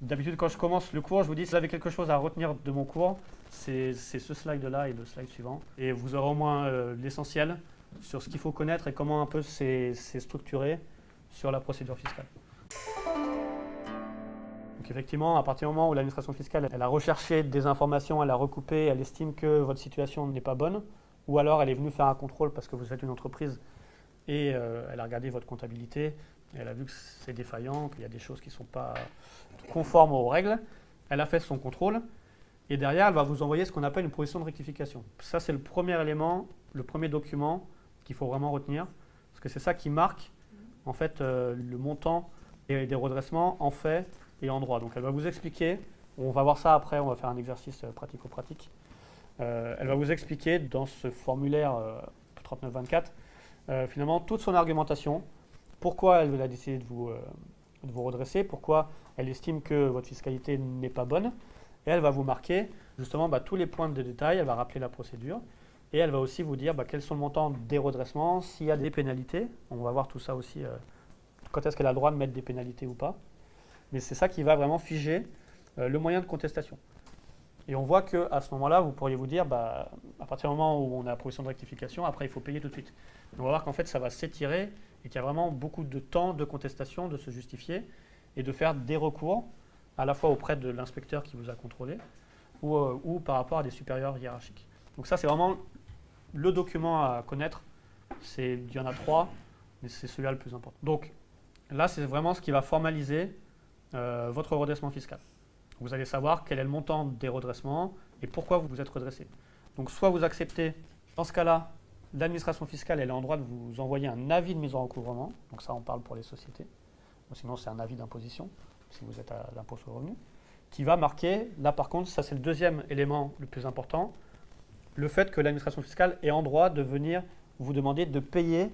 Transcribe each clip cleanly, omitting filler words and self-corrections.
D'habitude, quand je commence le cours, je vous dis si vous avez quelque chose à retenir de mon cours, c'est ce slide-là et le slide suivant. Et vous aurez au moins l'essentiel sur ce qu'il faut connaître et comment un peu c'est structuré sur la procédure fiscale. Donc effectivement, à partir du moment où l'administration fiscale elle a recherché des informations, elle a recoupé, elle estime que votre situation n'est pas bonne, ou alors elle est venue faire un contrôle parce que vous êtes une entreprise et elle a regardé votre comptabilité, et elle a vu que c'est défaillant, qu'il y a des choses qui ne sont pas conformes aux règles, elle a fait son contrôle, et derrière elle va vous envoyer ce qu'on appelle une proposition de rectification. Ça c'est le premier élément, le premier document qu'il faut vraiment retenir, parce que c'est ça qui marque en fait le montant des redressements en fait et en droit. Donc elle va vous expliquer, on va voir ça après, on va faire un exercice pratico-pratique. Elle va vous expliquer dans ce formulaire 3924 finalement toute son argumentation, pourquoi elle a décidé de vous redresser, pourquoi elle estime que votre fiscalité n'est pas bonne, et elle va vous marquer justement tous les points de détail, elle va rappeler la procédure, et elle va aussi vous dire quels sont le montant des redressements, s'il y a des pénalités, on va voir tout ça aussi, quand est-ce qu'elle a le droit de mettre des pénalités ou pas. Mais c'est ça qui va vraiment figer le moyen de contestation. Et on voit qu'à ce moment-là, vous pourriez vous dire, à partir du moment où on a la proposition de rectification, après il faut payer tout de suite. On va voir qu'en fait ça va s'étirer et qu'il y a vraiment beaucoup de temps de contestation, de se justifier et de faire des recours, à la fois auprès de l'inspecteur qui vous a contrôlé ou par rapport à des supérieurs hiérarchiques. Donc ça c'est vraiment le document à connaître. Il y en a 3, mais c'est celui-là le plus important. Donc là c'est vraiment ce qui va formaliser votre redressement fiscal. Vous allez savoir quel est le montant des redressements et pourquoi vous vous êtes redressé. Donc soit vous acceptez, dans ce cas-là, l'administration fiscale elle est en droit de vous envoyer un avis de mise en recouvrement, donc ça on parle pour les sociétés, ou sinon c'est un avis d'imposition, si vous êtes à l'impôt sur le revenu, qui va marquer, là par contre, ça c'est le deuxième élément le plus important, le fait que l'administration fiscale est en droit de venir vous demander de payer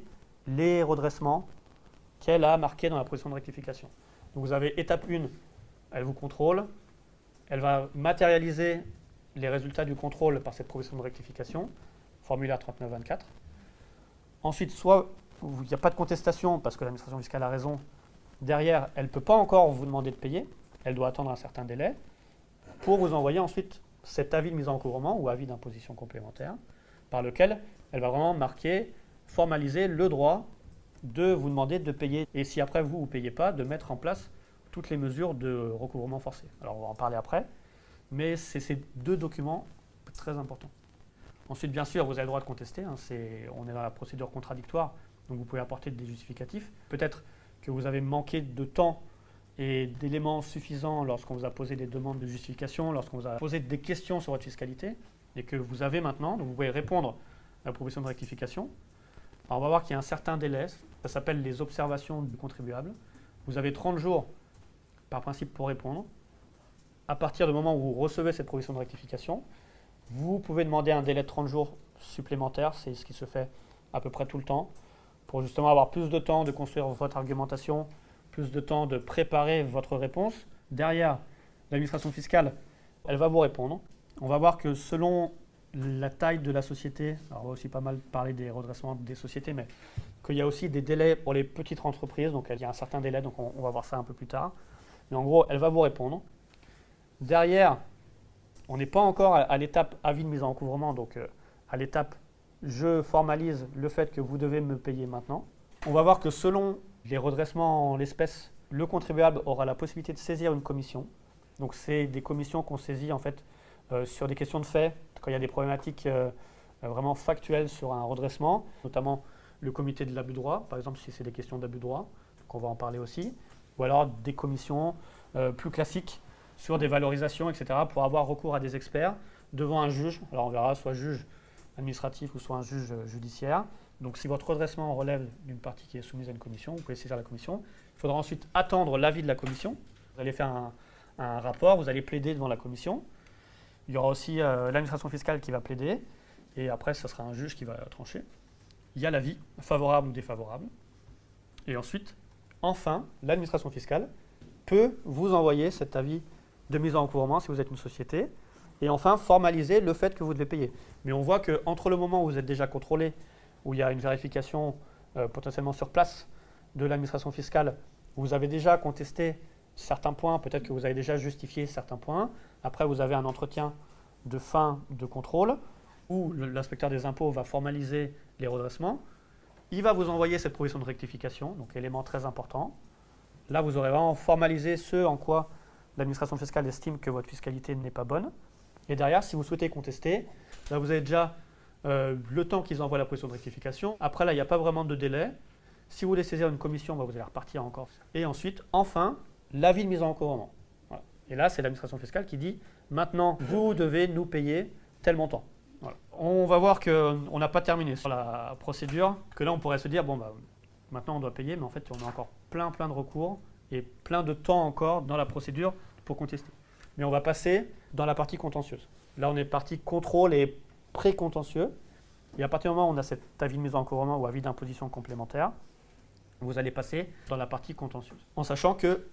les redressements qu'elle a marqués dans la proposition de rectification. Donc vous avez étape 1, elle vous contrôle, elle va matérialiser les résultats du contrôle par cette proposition de rectification, formulaire 3924. Ensuite, soit il n'y a pas de contestation parce que l'administration fiscale a raison, derrière, elle ne peut pas encore vous demander de payer, elle doit attendre un certain délai pour vous envoyer ensuite cet avis de mise en recouvrement ou avis d'imposition complémentaire par lequel elle va vraiment marquer, formaliser le droit de vous demander de payer. Et si après vous ne payez pas, de mettre en place toutes les mesures de recouvrement forcé. Alors on va en parler après, mais c'est ces deux documents très importants. Ensuite, bien sûr, vous avez le droit de contester. On est dans la procédure contradictoire, donc vous pouvez apporter des justificatifs. Peut-être que vous avez manqué de temps et d'éléments suffisants lorsqu'on vous a posé des demandes de justification, lorsqu'on vous a posé des questions sur votre fiscalité, et que vous avez maintenant, donc vous pouvez répondre à la proposition de rectification. Alors on va voir qu'il y a un certain délai, ça s'appelle les observations du contribuable. Vous avez 30 jours par principe pour répondre. À partir du moment où vous recevez cette proposition de rectification, vous pouvez demander un délai de 30 jours supplémentaire, c'est ce qui se fait à peu près tout le temps, pour justement avoir plus de temps de construire votre argumentation, plus de temps de préparer votre réponse. Derrière, l'administration fiscale, elle va vous répondre. On va voir que selon la taille de la société, alors on va aussi pas mal parler des redressements des sociétés, mais qu'il y a aussi des délais pour les petites entreprises, donc il y a un certain délai, donc on va voir ça un peu plus tard. Mais en gros, elle va vous répondre. Derrière, on n'est pas encore à l'étape avis de mise en recouvrement, donc à l'étape je formalise le fait que vous devez me payer maintenant. On va voir que selon les redressements en l'espèce, le contribuable aura la possibilité de saisir une commission. Donc c'est des commissions qu'on saisit en fait sur des questions de fait, quand il y a des problématiques vraiment factuelles sur un redressement, notamment le comité de l'abus de droit, par exemple si c'est des questions d'abus de droit, qu'on va en parler aussi, ou alors des commissions plus classiques sur des valorisations, etc., pour avoir recours à des experts devant un juge. Alors on verra soit juge administratif ou soit un juge judiciaire. Donc si votre redressement relève d'une partie qui est soumise à une commission, vous pouvez saisir la commission. Il faudra ensuite attendre l'avis de la commission. Vous allez faire un rapport, vous allez plaider devant la commission. Il y aura aussi l'administration fiscale qui va plaider, et après ce sera un juge qui va trancher. Il y a l'avis, favorable ou défavorable. Et ensuite, enfin, l'administration fiscale peut vous envoyer cet avis de mise en recouvrement si vous êtes une société, et enfin formaliser le fait que vous devez payer. Mais on voit qu'entre le moment où vous êtes déjà contrôlé, où il y a une vérification potentiellement sur place de l'administration fiscale, où vous avez déjà contesté certains points, peut-être que vous avez déjà justifié certains points. Après, vous avez un entretien de fin de contrôle où l'inspecteur des impôts va formaliser les redressements. Il va vous envoyer cette proposition de rectification, donc élément très important. Là, vous aurez vraiment formalisé ce en quoi l'administration fiscale estime que votre fiscalité n'est pas bonne. Et derrière, si vous souhaitez contester, là, vous avez déjà le temps qu'ils envoient la proposition de rectification. Après, là, il n'y a pas vraiment de délai. Si vous voulez saisir une commission, vous allez repartir encore. Et ensuite, enfin, l'avis de mise en recouvrement. Voilà. Et là, c'est l'administration fiscale qui dit « Maintenant, vous devez nous payer tel montant ». Voilà. On va voir qu'on n'a pas terminé sur la procédure, que là, on pourrait se dire « Bon, bah, maintenant, on doit payer », mais en fait, on a encore plein de recours et plein de temps encore dans la procédure pour contester. Mais on va passer dans la partie contentieuse. Là, on est partie contrôle et pré-contentieux. Et à partir du moment où on a cet avis de mise en recouvrement ou avis d'imposition complémentaire, vous allez passer dans la partie contentieuse. En sachant que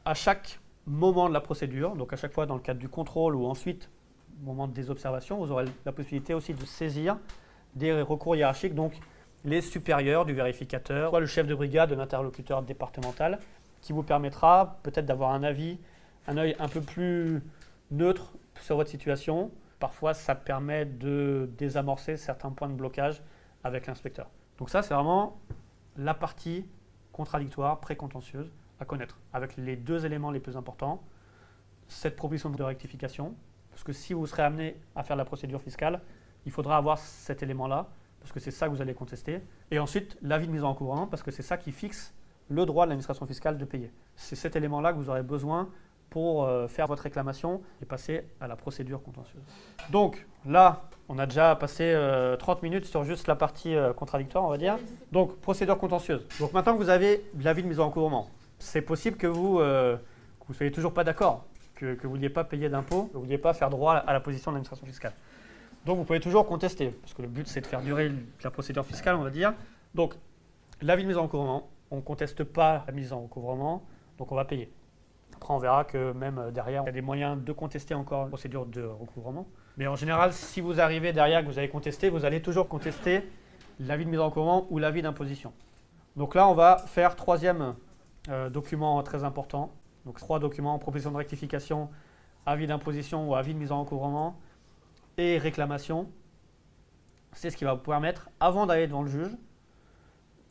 à chaque moment de la procédure, donc à chaque fois dans le cadre du contrôle ou ensuite au moment des observations, vous aurez la possibilité aussi de saisir des recours hiérarchiques, donc les supérieurs du vérificateur, soit le chef de brigade de l'interlocuteur départemental, qui vous permettra peut-être d'avoir un avis, un œil un peu plus neutre sur votre situation. Parfois, ça permet de désamorcer certains points de blocage avec l'inspecteur. Donc ça, c'est vraiment la partie contradictoire, pré-contentieuse à connaître, avec les deux éléments les plus importants. Cette proposition de rectification, parce que si vous serez amené à faire la procédure fiscale, il faudra avoir cet élément-là, parce que c'est ça que vous allez contester. Et ensuite, l'avis de mise en recouvrement, parce que c'est ça qui fixe le droit de l'administration fiscale de payer. C'est cet élément-là que vous aurez besoin pour faire votre réclamation et passer à la procédure contentieuse. Donc là, on a déjà passé 30 minutes sur juste la partie contradictoire, on va dire. Donc, procédure contentieuse. Donc maintenant que vous avez l'avis de mise en recouvrement, c'est possible que vous ne soyez toujours pas d'accord, que vous ne vouliez pas payer d'impôts, que vous ne vouliez pas faire droit à la position de l'administration fiscale. Donc vous pouvez toujours contester, parce que le but c'est de faire durer la procédure fiscale, on va dire. Donc, l'avis de mise en recouvrement, on ne conteste pas la mise en recouvrement, donc on va payer. Après, on verra que même derrière, il y a des moyens de contester encore une procédure de recouvrement. Mais en général, si vous arrivez derrière que vous avez contesté, vous allez toujours contester l'avis de mise en recouvrement ou l'avis d'imposition. Donc là, on va faire troisième document très important. Donc 3 documents, proposition de rectification, avis d'imposition ou avis de mise en recouvrement et réclamation. C'est ce qui va vous permettre, avant d'aller devant le juge,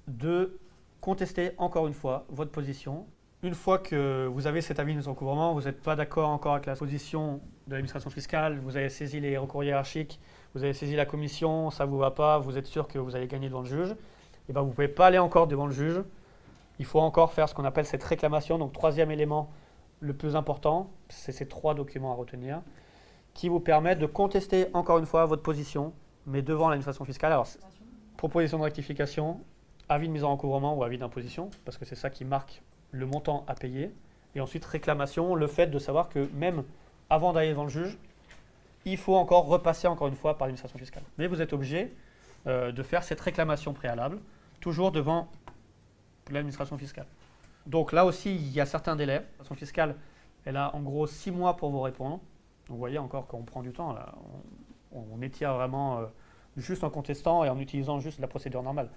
de contester encore une fois votre position. Une fois que vous avez cet avis de mise en recouvrement, vous n'êtes pas d'accord encore avec la position de l'administration fiscale, vous avez saisi les recours hiérarchiques, vous avez saisi la commission, ça ne vous va pas, vous êtes sûr que vous allez gagner devant le juge, et bien vous ne pouvez pas aller encore devant le juge. Il faut encore faire ce qu'on appelle cette réclamation. Donc, troisième élément le plus important, c'est ces 3 documents à retenir, qui vous permettent de contester encore une fois votre position, mais devant l'administration fiscale. Alors, proposition de rectification, avis de mise en recouvrement ou avis d'imposition, parce que c'est ça qui marque le montant à payer. Et ensuite, réclamation, le fait de savoir que même avant d'aller devant le juge, il faut encore repasser encore une fois par l'administration fiscale. Mais vous êtes obligé de faire cette réclamation préalable, toujours devant l'administration fiscale. Donc là aussi, il y a certains délais. L'administration fiscale, elle a en gros 6 mois pour vous répondre. Donc vous voyez encore qu'on prend du temps. Là. On étire vraiment juste en contestant et en utilisant juste la procédure normale.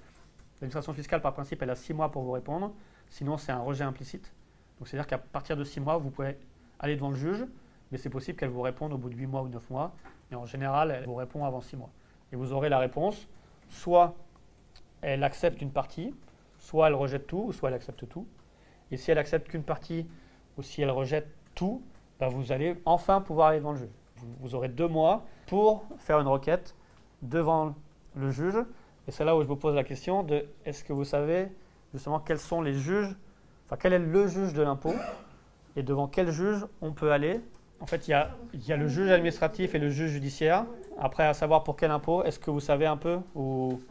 L'administration fiscale, par principe, elle a 6 mois pour vous répondre. Sinon, c'est un rejet implicite. Donc c'est-à-dire qu'à partir de 6 mois, vous pouvez aller devant le juge, mais c'est possible qu'elle vous réponde au bout de 8 mois ou 9 mois. Et en général, elle vous répond avant 6 mois. Et vous aurez la réponse. Soit elle accepte une partie, soit elle rejette tout, soit elle accepte tout. Et si elle accepte qu'une partie, ou si elle rejette tout, ben vous allez enfin pouvoir aller devant le juge. Vous aurez 2 mois pour faire une requête devant le juge. Et c'est là où je vous pose la question de est-ce que vous savez justement quels sont les juges, enfin quel est le juge de l'impôt et devant quel juge on peut aller. En fait, il y a le juge administratif et le juge judiciaire. Après, à savoir pour quel impôt, est-ce que vous savez un peu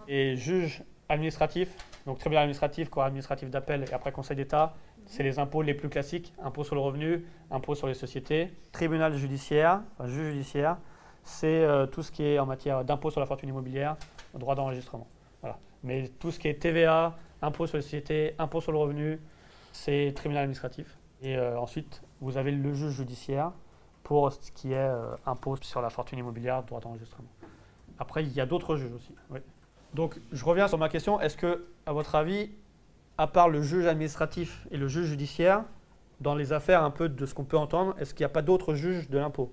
Et juge administratif, donc tribunal administratif, cour administratif d'appel et après conseil d'État, c'est les impôts les plus classiques, impôt sur le revenu, impôt sur les sociétés. Tribunal judiciaire, enfin juge judiciaire, c'est tout ce qui est en matière d'impôt sur la fortune immobilière, droit d'enregistrement. Voilà. Mais tout ce qui est TVA, impôt sur les sociétés, impôt sur le revenu, c'est tribunal administratif. Et ensuite, vous avez le juge judiciaire pour ce qui est impôt sur la fortune immobilière, droit d'enregistrement. Après, il y a d'autres juges aussi. Oui. Donc, je reviens sur ma question. Est-ce que, à votre avis, à part le juge administratif et le juge judiciaire, dans les affaires un peu de ce qu'on peut entendre, est-ce qu'il n'y a pas d'autres juges de l'impôt?